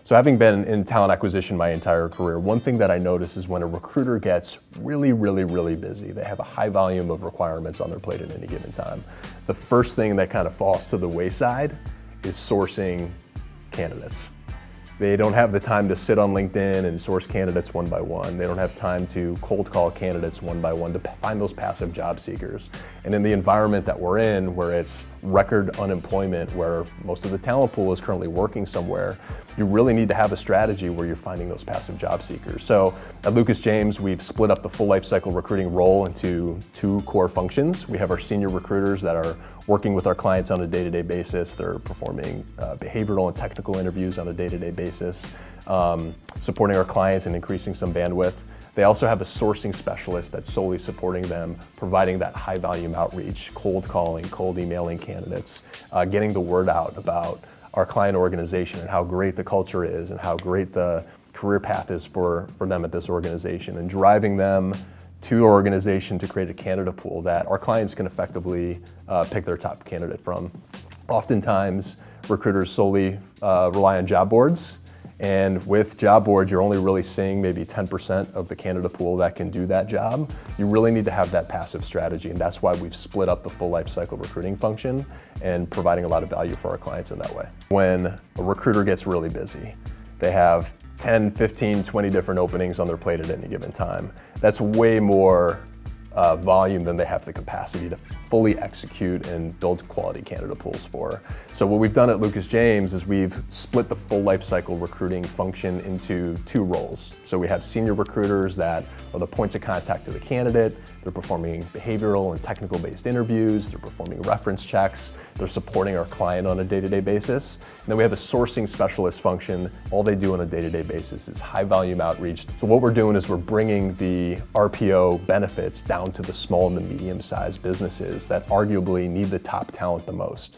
So having been in talent acquisition my entire career, one thing that I notice is when a recruiter gets really busy, they have a high volume of requirements on their plate at any given time. The first thing that kind of falls to the wayside is sourcing candidates. They don't have the time to sit on LinkedIn and source candidates one by one. They don't have time to cold call candidates one by one to find those passive job seekers. And in the environment that we're in, where it's record unemployment, where most of the talent pool is currently working somewhere, you really need to have a strategy where you're finding those passive job seekers. So at Lucas James, we've split up the full life cycle recruiting role into two core functions. We have our senior recruiters that are working with our clients on a day-to-day basis. They're performing behavioral and technical interviews on a day-to-day basis, supporting our clients and increasing some bandwidth. They also have a sourcing specialist that's solely supporting them, providing that high volume outreach, cold calling, cold emailing candidates, getting the word out about our client organization and how great the culture is and how great the career path is for them at this organization, and driving them to our organization to create a candidate pool that our clients can effectively pick their top candidate from. Oftentimes, recruiters solely rely on job boards, and with job boards, you're only really seeing maybe 10% of the candidate pool that can do that job. You really need to have that passive strategy, and that's why we've split up the full life cycle recruiting function and providing a lot of value for our clients in that way. When a recruiter gets really busy, they have 10, 15, 20 different openings on their plate at any given time. That's way more volume than they have the capacity to fully execute and build quality candidate pools for. So what we've done at Lucas James is we've split the full life cycle recruiting function into two roles. So we have senior recruiters that are the points of contact to the candidate. They're performing behavioral and technical based interviews. They're performing reference checks. They're supporting our client on a day-to-day basis. And then we have a sourcing specialist function. All they do on a day-to-day basis is high volume outreach. So what we're doing is we're bringing the RPO benefits down to the small and the medium-sized businesses that arguably need the top talent the most.